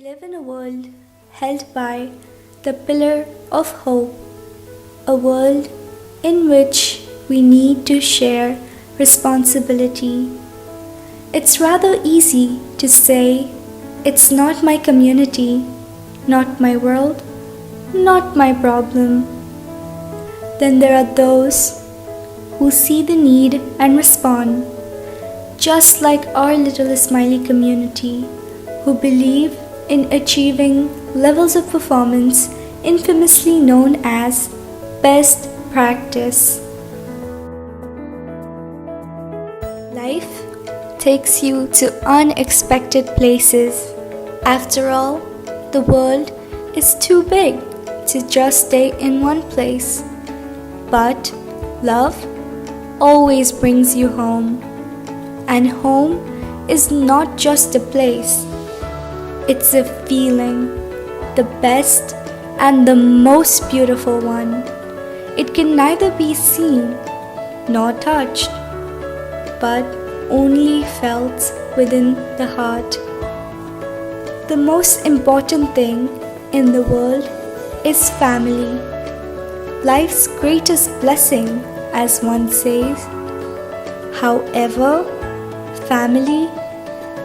live in a world held by the pillar of hope, a world in which we need to share responsibility. It's rather easy to say, it's not my community, not my world, not my problem. Then there are those who see the need and respond, just like our little Ismaili community, who believe in achieving levels of performance infamously known as best practice. Life takes you to unexpected places. After all, the world is too big to just stay in one place. But love always brings you home. And home is not just a place. It's a feeling, the best and the most beautiful one. It can neither be seen nor touched, but only felt within the heart. The most important thing in the world is family. Life's greatest blessing, as one says. However, family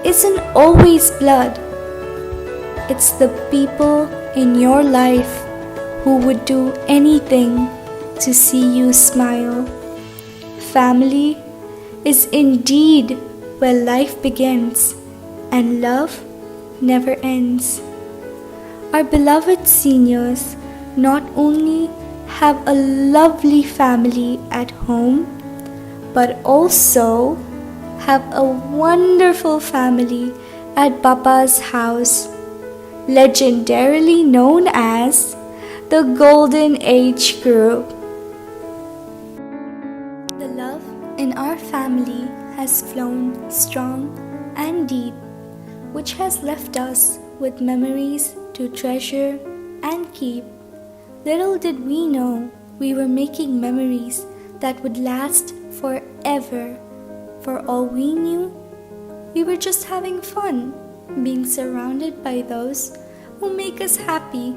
isn't always blood. It's the people in your life who would do anything to see you smile. Family is indeed where life begins and love never ends. Our beloved seniors not only have a lovely family at home, but also have a wonderful family at Papa's house, legendarily known as the Golden Age Group. The love in our family has flown strong and deep, which has left us with memories to treasure and keep. Little did we know we were making memories that would last forever. For all we knew, we were just having fun, being surrounded by those who make us happy,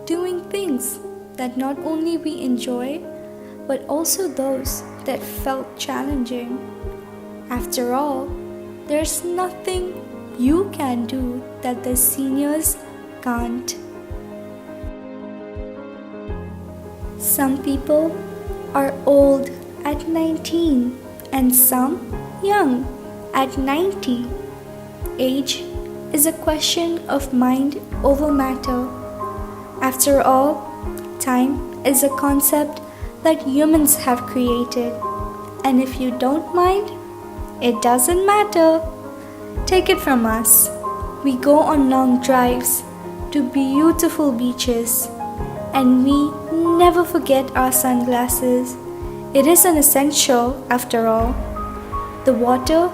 doing things that not only we enjoy, but also those that felt challenging. After all, there's nothing you can do that the seniors can't. Some people are old at 19 and some young at 90. Age is a question of mind over matter. After all, time is a concept that humans have created. And if you don't mind, it doesn't matter. Take it from us. We go on long drives to beautiful beaches, and we never forget our sunglasses. It is an essential after all. The water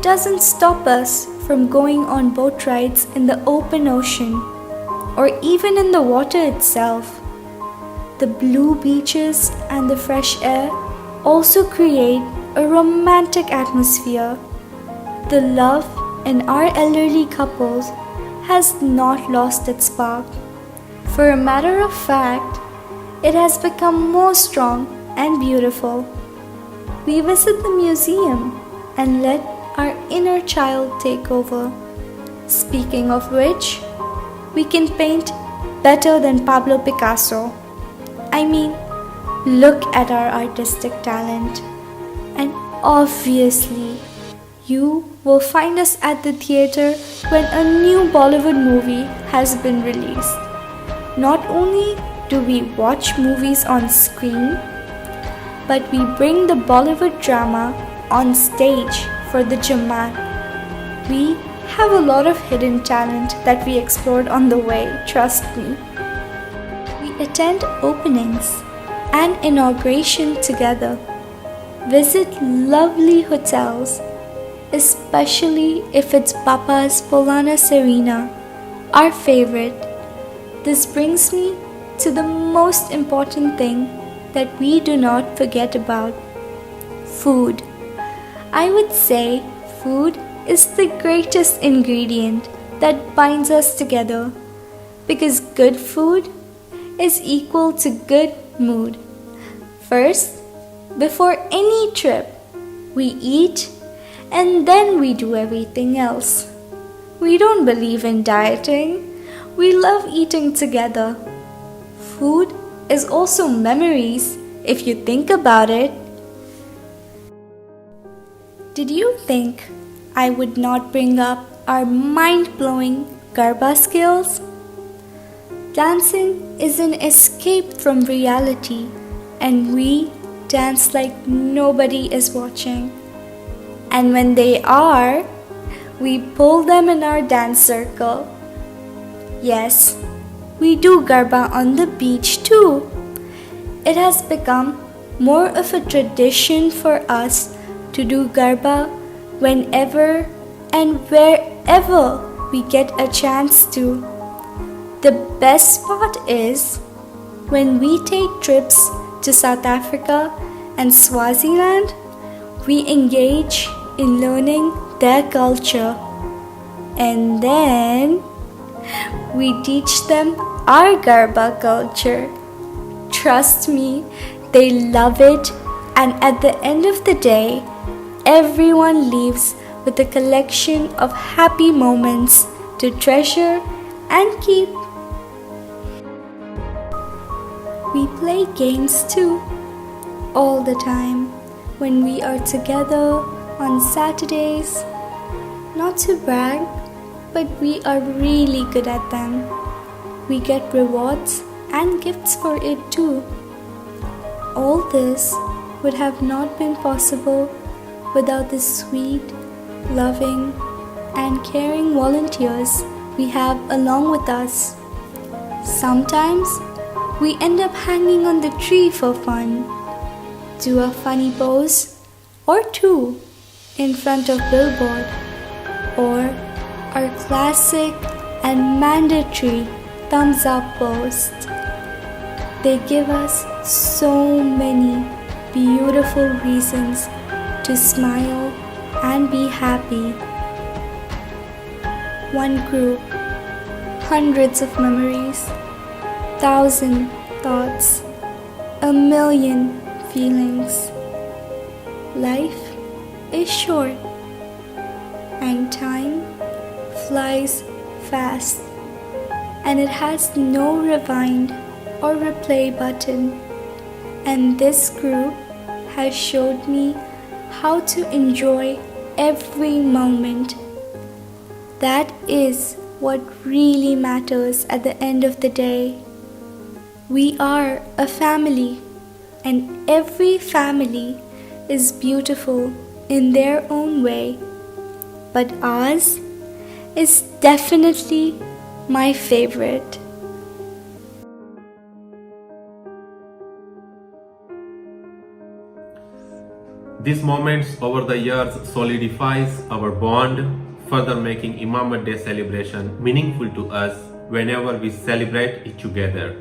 doesn't stop us from going on boat rides in the open ocean or even in the water itself. The blue beaches and the fresh air also create a romantic atmosphere. The love in our elderly couples has not lost its spark. For a matter of fact, it has become more strong and beautiful. We visit the museum and let our inner child take over. Speaking of which, we can paint better than Pablo Picasso. I mean, look at our artistic talent. And obviously, you will find us at the theater when a new Bollywood movie has been released. Not only do we watch movies on screen, but we bring the Bollywood drama on stage for the Jamaat. We have a lot of hidden talent that we explored on the way, trust me. We attend openings and inauguration together, visit lovely hotels, especially if it's Papa's Polana Serena, our favorite. This brings me to the most important thing that we do not forget about: food. I would say food is the greatest ingredient that binds us together, because good food is equal to good mood. First, before any trip, we eat and then we do everything else. We don't believe in dieting. We love eating together. Food is also memories if you think about it. Did you think I would not bring up our mind-blowing Garba skills? Dancing is an escape from reality, and we dance like nobody is watching. And when they are, we pull them in our dance circle. Yes, we do Garba on the beach too. It has become more of a tradition for us to do Garba whenever and wherever we get a chance to. The best part is when we take trips to South Africa and Swaziland, we engage in learning their culture, and then we teach them our Garba culture. Trust me, they love it, and at the end of the day, everyone leaves with a collection of happy moments to treasure and keep. We play games too, all the time, when we are together on Saturdays. Not to brag, but we are really good at them. We get rewards and gifts for it too. All this would have not been possible without the sweet, loving, and caring volunteers we have along with us. Sometimes we end up hanging on the tree for fun, do a funny pose or two in front of billboard, or our classic and mandatory thumbs up post. They give us so many beautiful reasons to smile and be happy. One group, hundreds of memories, 1,000 thoughts, 1,000,000 feelings. Life is short and time flies fast, and it has no rewind or replay button. And this group has showed me how to enjoy every moment. That is what really matters at the end of the day. We are a family, and every family is beautiful in their own way. But ours is definitely my favorite. These moments over the years solidifies our bond, further making Imamat Day celebration meaningful to us whenever we celebrate it together.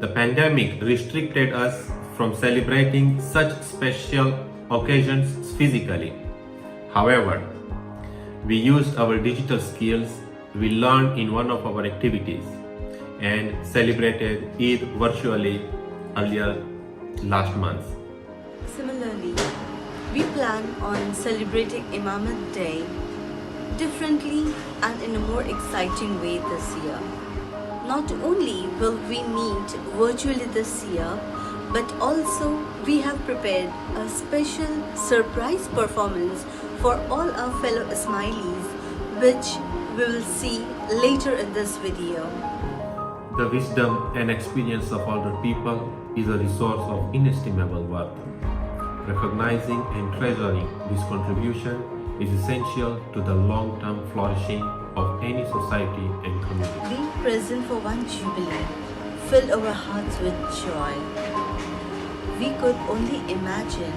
The pandemic restricted us from celebrating such special occasions physically. However, we used our digital skills we learned in one of our activities and celebrated Eid virtually earlier last month. Similarly, we plan on celebrating Imamat Day differently and in a more exciting way this year. Not only will we meet virtually this year, but also we have prepared a special surprise performance for all our fellow Ismailis, which we will see later in this video. The wisdom and experience of older people is a resource of inestimable worth. Recognizing and treasuring this contribution is essential to the long-term flourishing of any society and community. Being present for one jubilee filled our hearts with joy. We could only imagine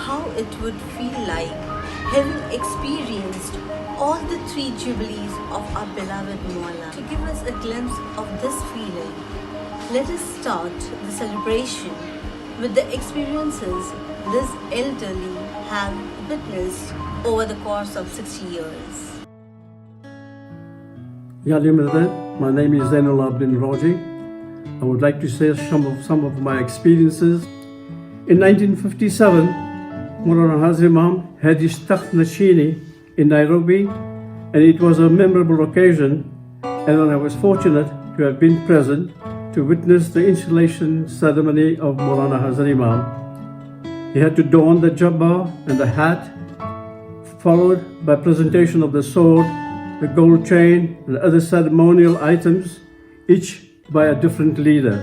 how it would feel like having experienced all the 3 jubilees of our beloved Mawla. To give us a glimpse of this feeling, let us start the celebration with the experiences this elderly have witnessed over the course of 60 years. My name is Zainul Abdin Raji. I would like to share some of my experiences. In 1957, Maulana Hazrat Imam had his Takht Nashini in Nairobi, and it was a memorable occasion, and I was fortunate to have been present to witness the installation ceremony of Maulana Hazrat Imam. He had to don the jabba and the hat, followed by presentation of the sword, the gold chain, and other ceremonial items, each by a different leader.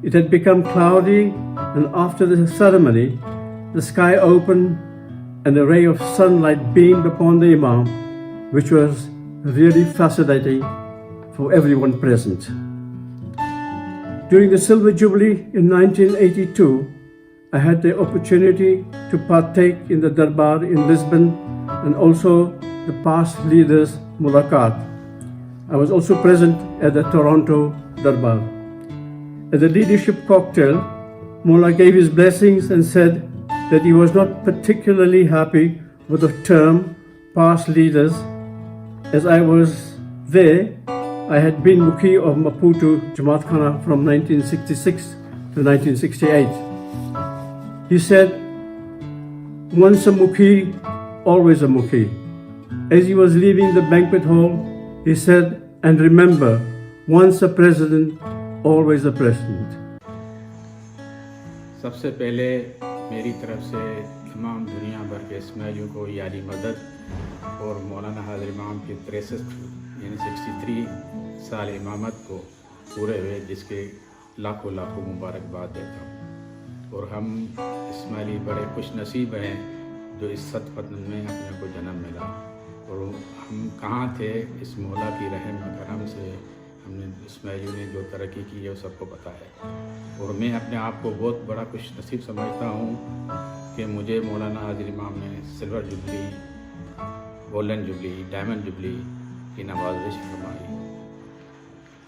It had become cloudy, and after the ceremony, the sky opened and a ray of sunlight beamed upon the Imam, which was really fascinating for everyone present. During the Silver Jubilee in 1982, I had the opportunity to partake in the Darbar in Lisbon and also the past leaders' mulaqat. I was also present at the Toronto Darbar. At the leadership cocktail, Mullah gave his blessings and said that he was not particularly happy with the term past leaders. As I was there, I had been Mukhi of Maputo Jamaat Khana from 1966 to 1968. He said, once a Mukhi, always a Mukhi. As he was leaving the banquet hall, he said, and remember, once a president, always a president. सबसे पहले मेरी तरफ से तमाम दुनिया भर के इस्माइलियों को यारी मदद और मौलाना हाज़िर इमाम की 63 साल इमामत को पूरे हुए जिसके लाखों लाखों मुबारकबाद देता हूँ। और हम इस्माइली बड़े खुश नसीब हैं जो इस सतपतन में अपने को जन्म मिला। और हम कहाँ थे, इस मौला की रहम करम से हमने इस्माइलियों ने जो तरक्की की है वो सबको पता है। और मैं अपने आप को बहुत बड़ा खुश नसीब समझता हूँ कि मुझे मौलाना हाज़िर इमाम ने silver jubilee, golden jubilee, diamond jubilee की नवाजिश फरमाई।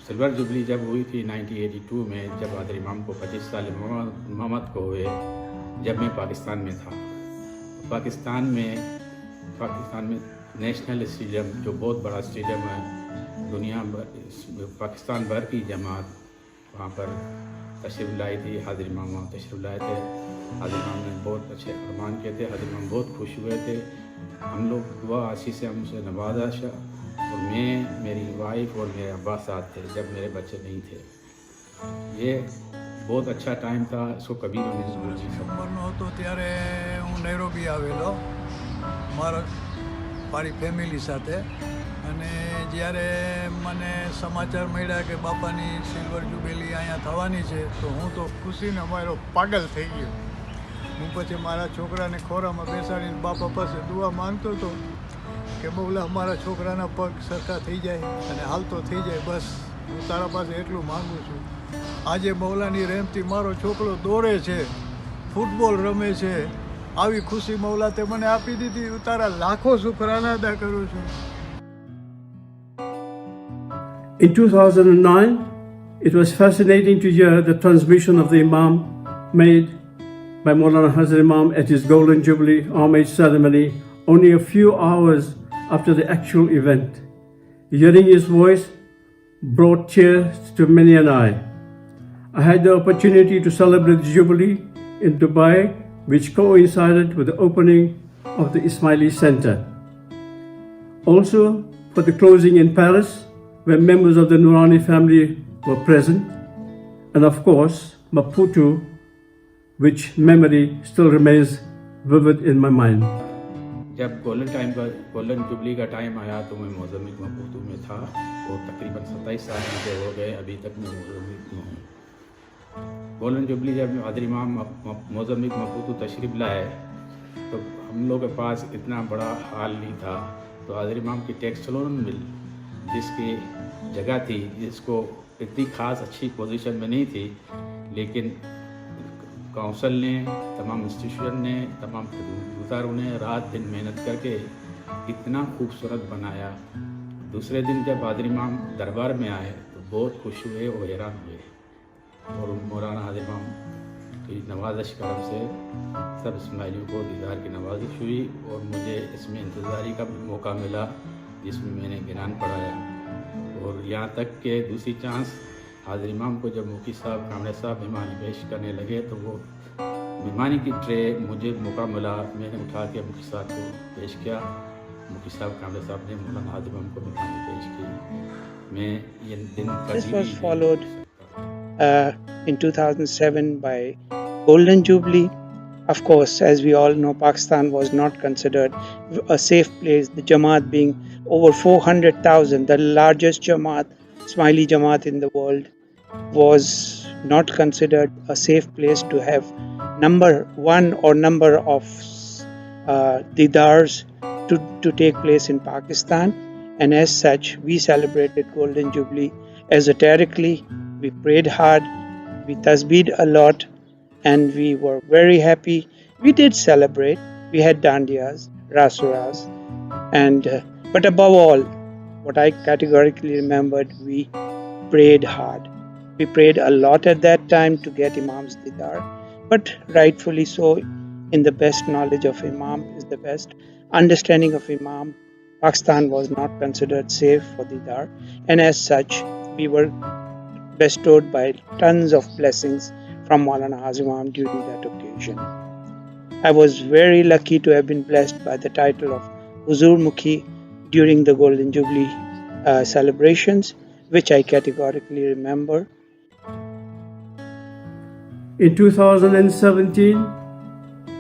सिल्वर जुबली जब हुई थी 1982 में, जब हाज़िर इमाम को 25 साल इमामत को हुए, जब मैं पाकिस्तान में था। पाकिस्तान में नेशनल स्टेडियम जो बहुत बड़ा स्टेडियम है, दुनिया भर पाकिस्तान भर की जमात वहाँ पर तशरीफ़ लाई थी। हाज़िर इमाम वहाँ तशरीफ़ लाए थे। हाज़िर इमाम ने बहुत अच्छे फरमान किए थे। हाज़िर इमाम बहुत खुश हुए थे। हम लोग दुआ आशीष से हमसे नवाजा। और मैं, मेरी वाइफ और मेरे अब्बा साथ थे जब मेरे बच्चे नहीं थे। ये बहुत अच्छा टाइम था, इसको कभी भी नहीं भूल सकता। तो ત્યારે હું નૈરોબી આવેલો મારી ફેમિલી સાથે, અને જ્યારે મને સમાચાર મળ્યા કે બાપાની સિલ્વર જુબેલી અહીંયા થવાની છે તો હું તો ખુશીને મારો પાગલ થઈ ગયો। હું પછી મારા છોકરાને ખોરામાં બેસાડીને બાપા પાસે દુઆ માંગતો હતો કે મૌલા મારા છોકરાના પગ સરખા થઈ જાય અને હાલતો થઈ જાય, બસ હું તારા પાસે એટલું માગું છું। આજે મૌલાની રહેમથી મારો છોકરો દોડે છે, ફૂટબોલ રમે છે, આવી ખુશી મૌલા તે મને આપી દીધી। હું તારા લાખો શુકરાના અદા કરું છું। In 2009, it was fascinating to hear the transmission of the Imam made by Maulana Hazrat Imam at his Golden Jubilee homage ceremony only a few hours after the actual event. Hearing his voice brought tears to many an eye. I had the opportunity to celebrate the Jubilee in Dubai, which coincided with the opening of the Ismaili Center. Also, for the closing in Paris, where members of the Noorani family were present, and of course, Maputo, which memory still remains vivid in my mind. जब golden jubilee का time आया तो मैं Mozambique मपूतो में था। वो तकरीबन 27 साल मुझे हो गए, अभी तक मैं मोज़म्बिक में हूँ। गोल्डन जुबली जब हाज़िर इमाम मोज़म्बिक मपूतो तशरीफ़ लाए तो हम लोग के पास इतना बड़ा हाल नहीं था। तो हाज़िर इमाम की टेक्सटाइल मिल जिसकी जगह थी, जिसको इतनी ख़ास अच्छी पोजीशन में नहीं थी, लेकिन काउंसिल ने, तमाम इंस्टीट्यूशन ने, तमाम गुजारों ने रात दिन मेहनत करके इतना खूबसूरत बनाया। दूसरे दिन जब हाज़िर इमाम दरबार में आए तो बहुत खुश हुए और हैरान हुए। और मौलाना हाज़िर इमाम की नवाजिश करम से सब इस्माइलियों को दीदार की नवाजिश हुई और मुझे इसमें इंतज़ारी का भी मौका मिला जिसमें मैंने गिरान पढ़ाया। اور یہاں تک کہ دوسری چانس حاضر امام کو جب مفتی صاحب کامرے صاحب مہمانی پیش کرنے لگے تو وہ مہمانی کی ٹرے مجھے موقع ملا، میں نے اٹھا کے مفتی صاحب کو پیش کیا، مفتی صاحب کامرے صاحب نے مولانا حاضر امام کو مہمانی پیش کی. میں یہ دن This کبھی was بھی followed نہیں بھول سکتا. in 2007 by Golden Jubilee. Of course, as we all know, Pakistan was not considered a safe place. The Jamaat being over 400,000, the largest Jamaat, Ismaili Jamaat in the world, was not considered a safe place to have number one or number of didars to take place in Pakistan. And as such, we celebrated Golden Jubilee esoterically. We prayed hard, we tasbeed a lot, and we were very happy. We did celebrate. We had dandiyas, rasuras, and but above all, what I categorically remembered, we prayed hard. We prayed a lot at that time to get Imam's Didar, but rightfully so, in the best knowledge of Imam is the best understanding of Imam. Pakistan was not considered safe for Didar, and as such, we were bestowed by tons of blessings from Maulana Hazim Imam during that occasion. I was very lucky to have been blessed by the title of Huzur Mukhi during the Golden Jubilee celebrations, which I categorically remember. In 2017,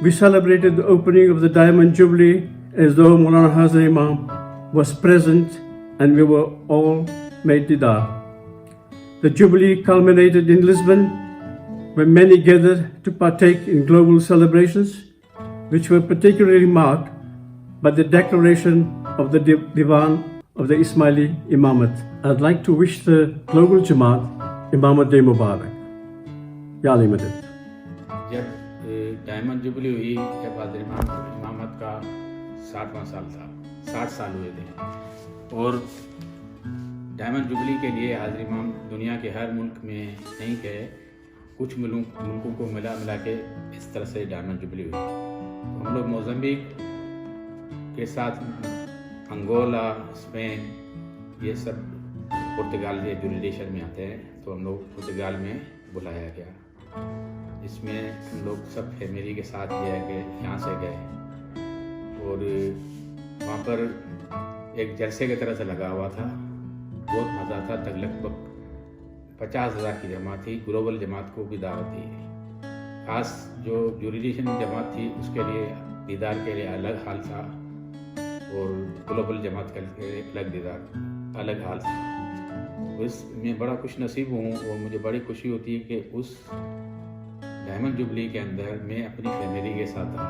we celebrated the opening of the Diamond Jubilee as though Maulana Hazar Imam was present and we were all made Didar. The Jubilee culminated in Lisbon, where many gathered to partake in global celebrations, which were particularly marked by the declaration of the Divan of the Ismaili Imamat. I'd like to wish the global Jamaat Imamat Day Mubarak. Ya Ali Madad. جب diamond jubilee ہوئی، جب حاضر امامت کا 60واں سال تھا، 60 سال ہوئے تھے، اور ڈائمنڈ جبلی کے لیے حاضر امام دنیا کے ہر ملک میں نہیں گئے، کچھ ملکوں کو ملا کے اس طرح سے ڈائمنڈ جبلی ہوئی. تو ہم لوگ موزمبیک کے ساتھ انگولا، اسپین، یہ سب پرتگال کے جوریڈیشن میں آتے ہیں، تو ہم لوگ پرتگال میں بلایا گیا، جس میں ہم لوگ سب فیملی کے ساتھ یہ کہ یہاں سے گئے، اور وہاں پر ایک جلسے کی طرح سے لگا ہوا تھا، بہت مزہ تھا. تک لگ بھگ 50,000 کی جماعت تھی، گلوبل جماعت کو بھی دعوت دی. خاص جو جوریڈیشن جماعت تھی اس کے لیے دیدار کے لیے الگ حال تھا، اور گلوبل جماعت کے لیے الگ دیدار الگ حال تھا. اس میں بڑا خوش نصیب ہوں، اور مجھے بڑی خوشی ہوتی ہے کہ اس ڈائمنڈ جبلی کے اندر میں اپنی فیملی کے ساتھ تھا،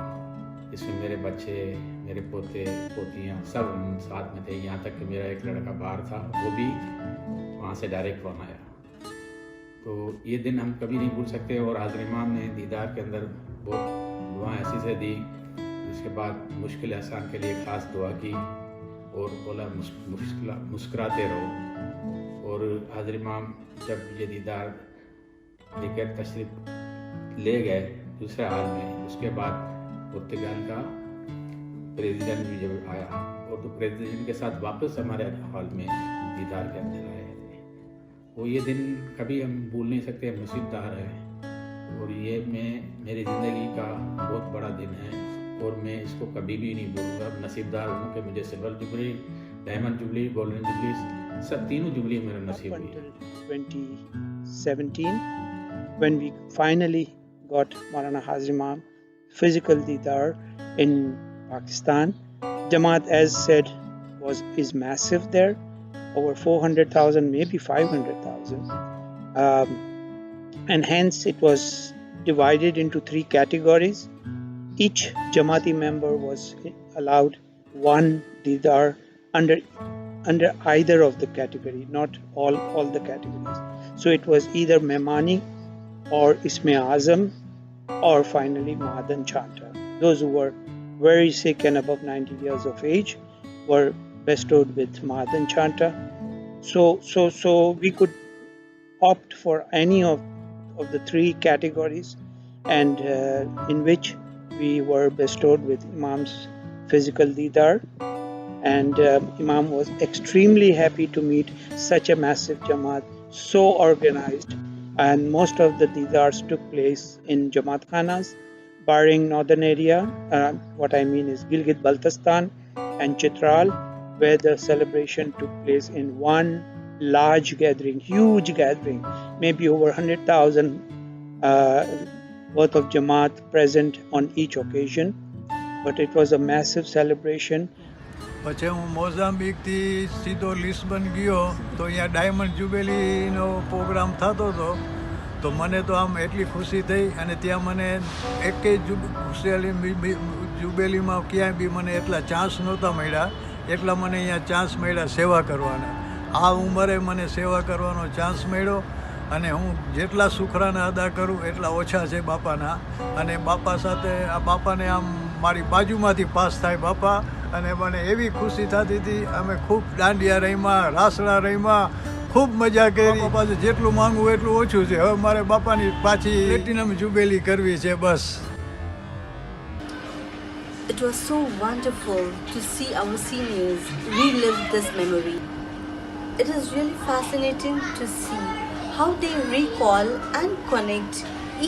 جس میں میرے بچے، میرے پوتے پوتیاں سب ساتھ میں تھے. یہاں تک کہ میرا ایک لڑکا باہر تھا، وہ بھی وہاں سے ڈائریکٹ فون آیا. تو یہ دن ہم کبھی نہیں بھول سکتے. اور حاضر امام نے دیدار کے اندر بہت دعائیں ایسی سے دی. اس کے بعد مشکل آسان کے لیے خاص دعا کی، اور بولا مسکراتے رہو. اور حاضر امام جب یہ دیدار لے کر تشریف لے گئے دوسرے حال میں، اس کے بعد پرتگال کا پریزیڈنٹ بھی جب آیا، اور تو پریزیڈنٹ کے ساتھ واپس ہمارے ہال میں دیدار کے اندر آئے تھے. وہ یہ دن کبھی ہم بھول نہیں سکتے، نصیب دار ہے. اور یہ میری زندگی کا بہت بڑا دن ہے، اور میں اس کو کبھی بھی نہیں بھولوں گا. نصیب دار ہوں کہ مجھے silver jubilee, diamond jubilee, golden jubilee, سب تینوں جبلی میرا نصیب ہوئی. Up until 2017, when we finally got Maulana Hazar Imam physical Didar in Pakistan. Jamaat, as said, is massive there, over 400,000, maybe 500,000, and hence it was divided into 3 categories. Each Jamaati member was allowed one Didar under either of the category, not all the categories. So it was either Mehmani or Isme Azam, or finally Mahadan Chanta. Those who were very sick and above 90 years of age were bestowed with Mahadan Chanta. So we could opt for any of the 3 categories, and in which we were bestowed with Imam's physical Didar. And Imam was extremely happy to meet such a massive Jamaat, so organized. And most of the Didars took place in Jamaat Khanas, barring northern area. What I mean is Gilgit Baltistan and Chitral, where the celebration took place in one large gathering, huge gathering, maybe over 100,000 worth of Jamaat present on each occasion. But it was a massive celebration. પછી હું મોઝામ્બિકથી સીધો Lisbon ગયો તો અહીંયા diamond જ્યુબેલીનો programme થતો હતો તો મને તો આમ એટલી ખુશી થઈ અને ત્યાં મને એકેય જ્યુબેલીમાં ક્યાંય બી મને એટલા ચાન્સ નહોતા મળ્યા એટલા મને અહીંયા ચાન્સ મળ્યા સેવા કરવાના. આ ઉંમરે મને સેવા કરવાનો ચાન્સ મળ્યો અને હું જેટલા શુકરાના અદા કરું એટલા ઓછા છે બાપાના. અને બાપા સાથે આ બાપાને આમ મારી બાજુમાંથી પાસ થાય બાપા અને મને એવી ખુશી થતી હતી. અમે ખૂબ દાંડિયા રમ્યા, રાસડા રમ્યા, ખૂબ મજા કરી. બાપા જેટલું માંગવું એટલું ઓછું છે. હવે મારે બાપાની પાછી પ્લેટિનમ જુબેલી કરવી છે બસ. It was so wonderful to see our seniors relive this memory. It is really fascinating to see how they recall and connect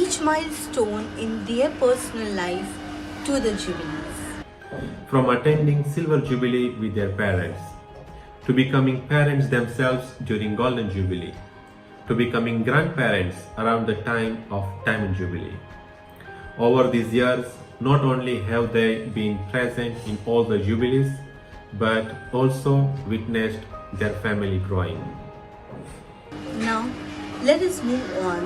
each milestone in their personal life to the Jubilees. From attending Silver Jubilee with their parents, to becoming parents themselves during Golden Jubilee, to becoming grandparents around the time of Diamond Jubilee. Over these years, not only have they been present in all the jubilees, but also witnessed their family growing. Now, let us move on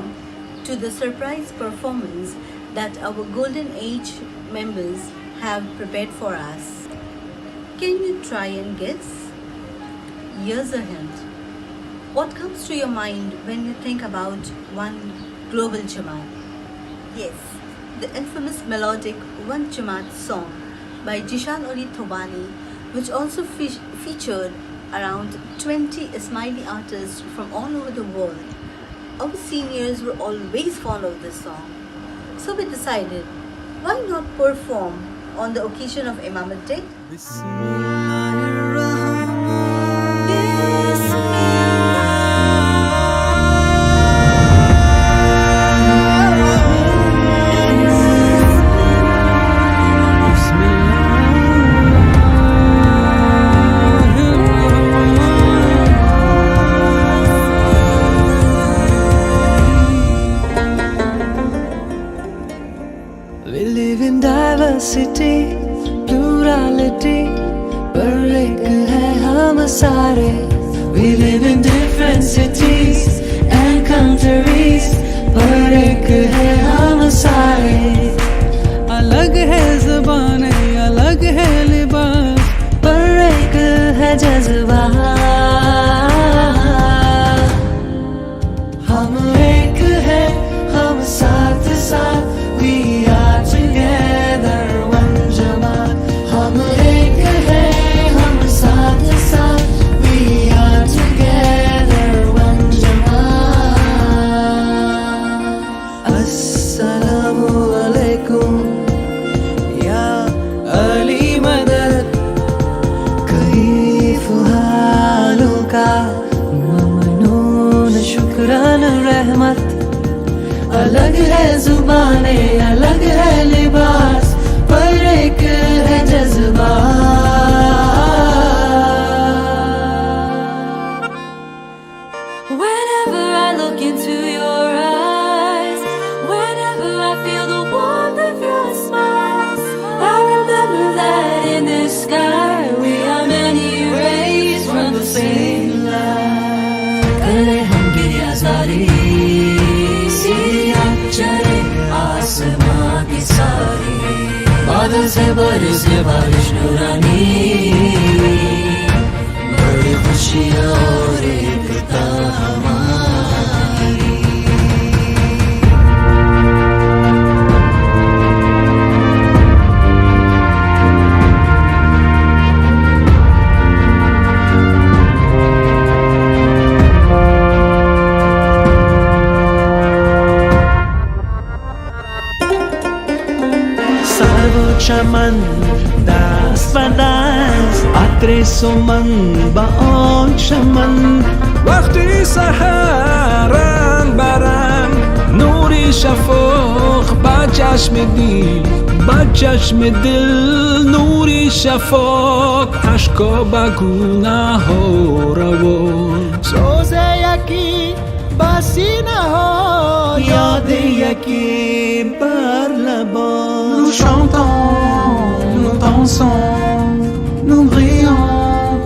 to the surprise performance that our Golden Age members have prepared for us. Can you try and guess? Here's a hint. What comes to your mind when you think about one global Jamaat? Yes, the infamous melodic One Jamaat song by Jishan Uli Thobani, which also featured around 20 Ismaili artists from all over the world. Our seniors were always fond of this song. So we decided, why not perform on the occasion of Imamat Day? We live in diversity, plurality, पर एक है हम सारे. We live in different cities and countries, पर एक है हम सारे. अलग है ज़बानें, अलग है लिबास, पर एक है जज्बा. हम एक है, हम साथ साथ. We are together, one Jamaat. हम एक है, हम साथ साथ. We are together, one Jamaat. Assalamu alaikum, ya Ali Madad. Kaif haluka, mamnoon shukran rahmat. अलग है जुबाने, अलग है लिबास, पर एक है जज्बा. Whenever I look into your eyes, whenever I feel the warmth of your smiles, I remember that in this sky we are many rays from the same light. Kare hum ki azari चले आसमां की सारी. बादल से बरसे बारिश नूरानी, बड़ी खुशियाँ और एकता हमारी. Shaman das Bandas, ترس من بعد شمن وقتی سحر رنگ برنگ نوری شفاق با چشم دل نوری شفاق عشقا با گناه روان سوز یکی با سینه ها یاد یکی بر لبان Nous chantons, nous dansons, nous brillons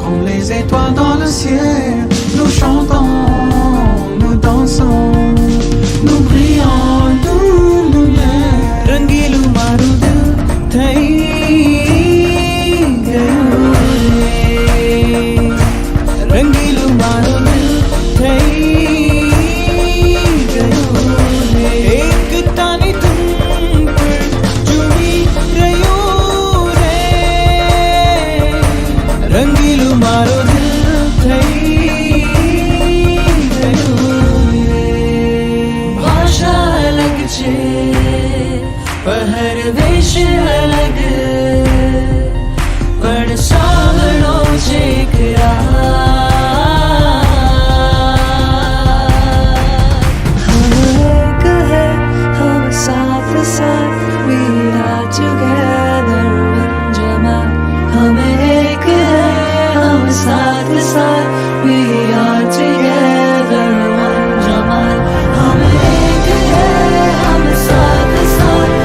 comme les étoiles dans le ciel. Nous chantons, nous dansons, nous brillons d'où lumière. Rangilu maru dil thai gayo re. Rangilu maru dil thai gayo re. Ek tani tum par judi rayo re. Rangilu maru dil thai gayo re. Bhasha alag che पहरवेश अलग पर सावलो जेकरा हम एक है हम साथ साथ we are together one जमात हम एक है हम साथ साथ we are together one जमात हम एक है हम साथ साथ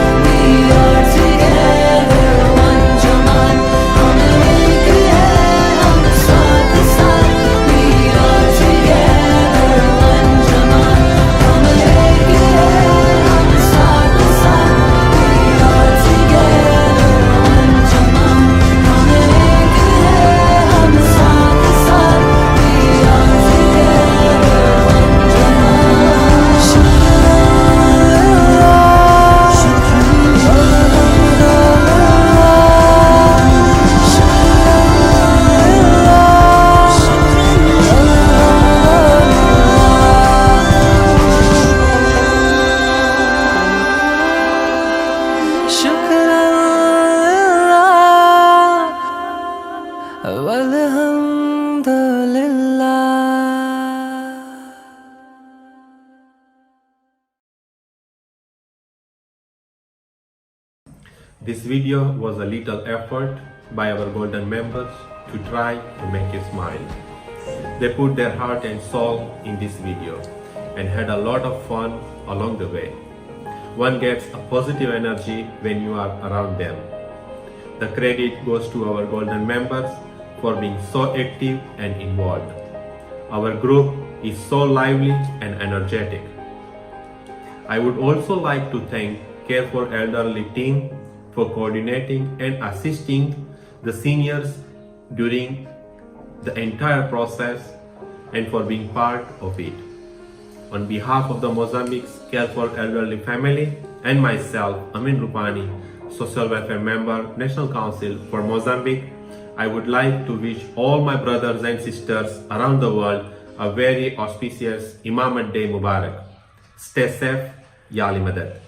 This video was a little effort by our golden members to try to make you smile. They put their heart and soul in this video and had a lot of fun along the way. One gets a positive energy when you are around them. The credit goes to our golden members for being so active and involved. Our group is so lively and energetic. I would also like to thank Care for Elderly team for coordinating and assisting the seniors during the entire process and for being part of it. On behalf of the Mozambique's Care for Elderly family and myself, Amin Rupani, Social Welfare Member, National Council for Mozambique, I would like to wish all my brothers and sisters around the world a very auspicious Imamat Day Mubarak. Stay safe, Ya Ali Madad.